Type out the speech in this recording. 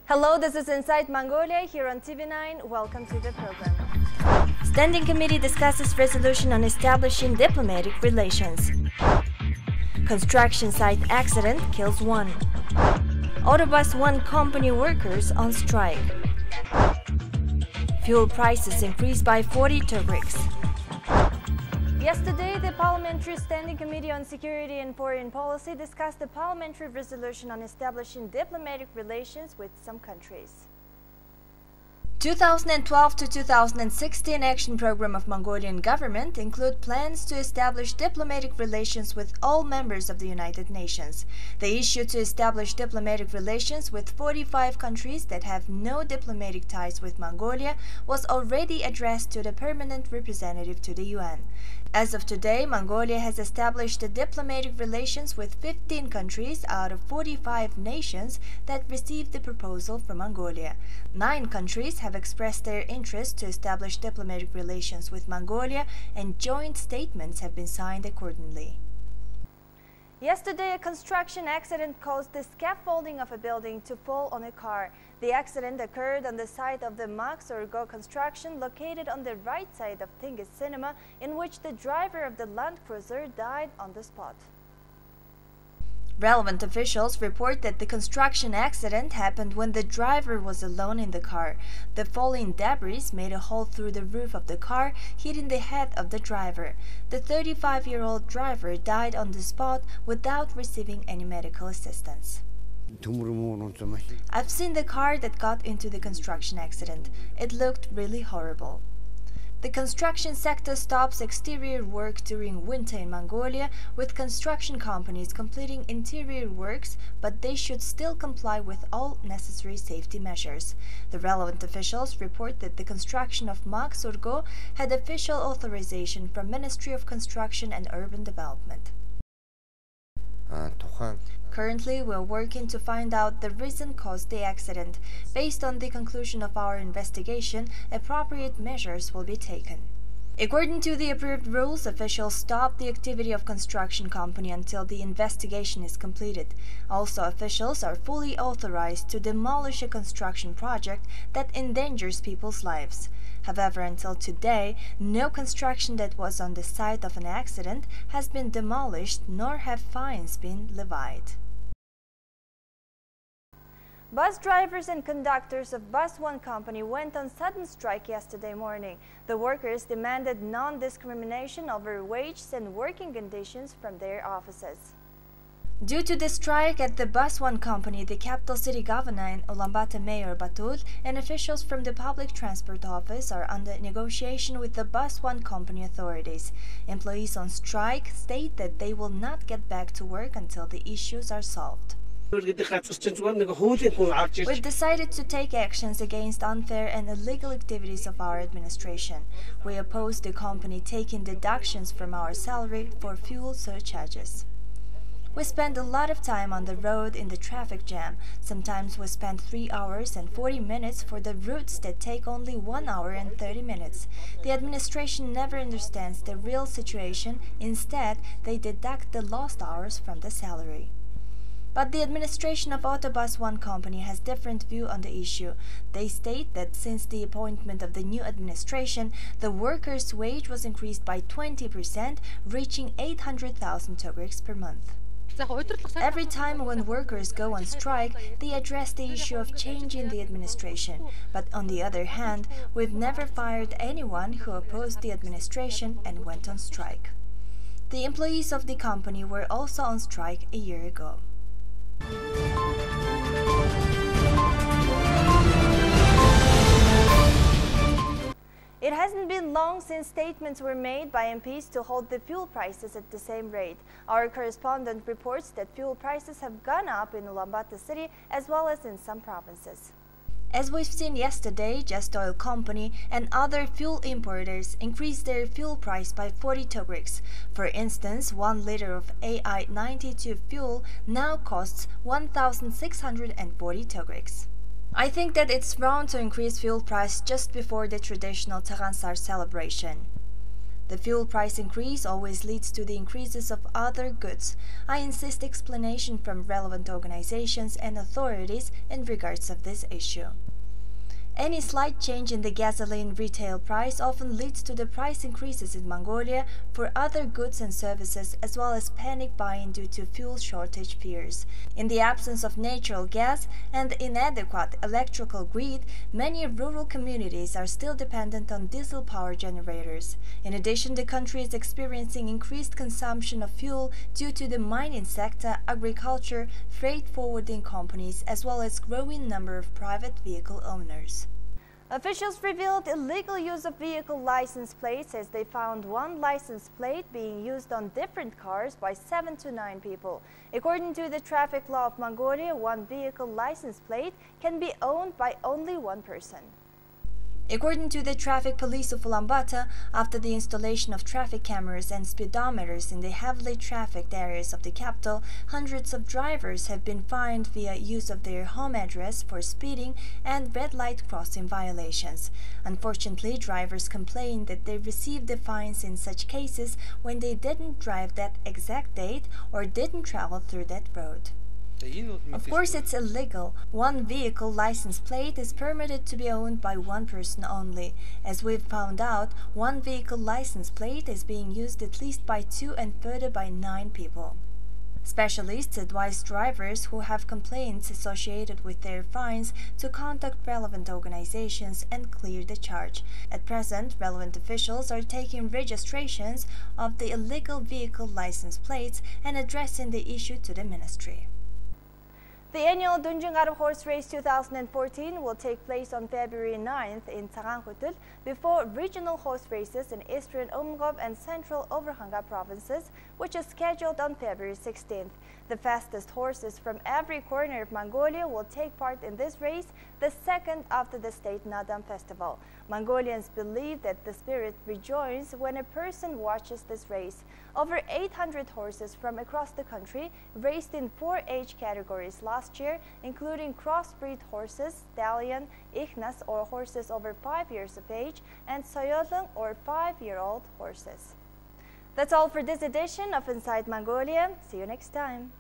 Hello, this is Inside Mongolia here on TV9. Welcome to the program. Standing Committee discusses resolution on establishing diplomatic relations. Construction site accident kills one. Autobus One company workers on strike. Fuel prices increased by 40 tubriks. Yesterday, the Parliamentary Standing Committee on Security and Foreign Policy discussed a parliamentary resolution on establishing diplomatic relations with some countries. 2012 to 2016 action program of Mongolian government include plans to establish diplomatic relations with all members of the United Nations. The issue to establish diplomatic relations with 45 countries that have no diplomatic ties with Mongolia was already addressed to the permanent representative to the UN. As of today, Mongolia has established diplomatic relations with 15 countries out of 45 nations that received the proposal from Mongolia. 9 countries have expressed their interest to establish diplomatic relations with Mongolia, and joint statements have been signed accordingly. Yesterday, a construction accident caused the scaffolding of a building to fall on a car. The accident occurred on the site of the Max-Orgo construction located on the right side of Tingis Cinema, in which the driver of the Land Cruiser died on the spot. Relevant officials report that the construction accident happened when the driver was alone in the car. The falling debris made a hole through the roof of the car, hitting the head of the driver. The 35-year-old driver died on the spot without receiving any medical assistance. I've seen the car that got into the construction accident. It looked really horrible. The construction sector stops exterior work during winter in Mongolia, with construction companies completing interior works, but they should still comply with all necessary safety measures. The relevant officials report that the construction of Max-Orgo had official authorization from Ministry of Construction and Urban Development. Currently, we are working to find out the reason caused the accident. Based on the conclusion of our investigation, appropriate measures will be taken. According to the approved rules, officials stop the activity of construction company until the investigation is completed. Also, officials are fully authorized to demolish a construction project that endangers people's lives. However, until today, no construction that was on the site of an accident has been demolished, nor have fines been levied. Bus drivers and conductors of Bus One company went on sudden strike yesterday morning. The workers demanded non-discrimination over wages and working conditions from their offices. Due to the strike at the Bus One company, the capital city governor and Ulaanbaatar Mayor Batul and officials from the public transport office are under negotiation with the Bus One company authorities. Employees on strike state that they will not get back to work until the issues are solved. We've decided to take actions against unfair and illegal activities of our administration. We oppose the company taking deductions from our salary for fuel surcharges. We spend a lot of time on the road in the traffic jam. Sometimes we spend 3 hours and 40 minutes for the routes that take only 1 hour and 30 minutes. The administration never understands the real situation. Instead, they deduct the lost hours from the salary. But the administration of Autobus One company has different view on the issue. They state that since the appointment of the new administration, the workers' wage was increased by 20%, reaching 800,000 tubriks per month. Every time when workers go on strike, they address the issue of changing the administration. But on the other hand, we've never fired anyone who opposed the administration and went on strike. The employees of the company were also on strike a year ago. It hasn't been long since statements were made by MPs to hold the fuel prices at the same rate. Our correspondent reports that fuel prices have gone up in Ulaanbaatar city as well as in some provinces. As we've seen yesterday, Just Oil Company and other fuel importers increased their fuel price by 40 togriks. For instance, 1 liter of AI-92 fuel now costs 1,640 togriks. I think that it's wrong to increase fuel price just before the traditional Taransar celebration. The fuel price increase always leads to the increases of other goods. I insist explanation from relevant organizations and authorities in regards of this issue. Any slight change in the gasoline retail price often leads to the price increases in Mongolia for other goods and services, as well as panic buying due to fuel shortage fears. In the absence of natural gas and inadequate electrical grid, many rural communities are still dependent on diesel power generators. In addition, the country is experiencing increased consumption of fuel due to the mining sector, agriculture, freight forwarding companies, as well as growing number of private vehicle owners. Officials revealed illegal use of vehicle license plates as they found one license plate being used on different cars by 7 to 9 people. According to the traffic law of Mongolia, one vehicle license plate can be owned by only one person. According to the traffic police of Ulaanbaatar, after the installation of traffic cameras and speedometers in the heavily trafficked areas of the capital, hundreds of drivers have been fined via use of their home address for speeding and red light crossing violations. Unfortunately, drivers complain that they received the fines in such cases when they didn't drive that exact date or didn't travel through that road. Of course, it's illegal. One vehicle license plate is permitted to be owned by one person only. As we've found out, one vehicle license plate is being used at least by 2 and further by 9 people. Specialists advise drivers who have complaints associated with their fines to contact relevant organizations and clear the charge. At present, relevant officials are taking registrations of the illegal vehicle license plates and addressing the issue to the ministry. The annual Dunjungaru Horse Race 2014 will take place on February 9th in Saranghutul before regional horse races in Eastern Umgov and Central Overhanga provinces, which is scheduled on February 16th. The fastest horses from every corner of Mongolia will take part in this race, the second after the state Nadam festival. Mongolians believe that the spirit rejoices when a person watches this race. Over 800 horses from across the country raced in 4 age categories last year, including crossbreed horses, stallion, ichnas or horses over 5 years of age, and soyolung or 5-year-old horses. That's all for this edition of Inside Mongolia. See you next time.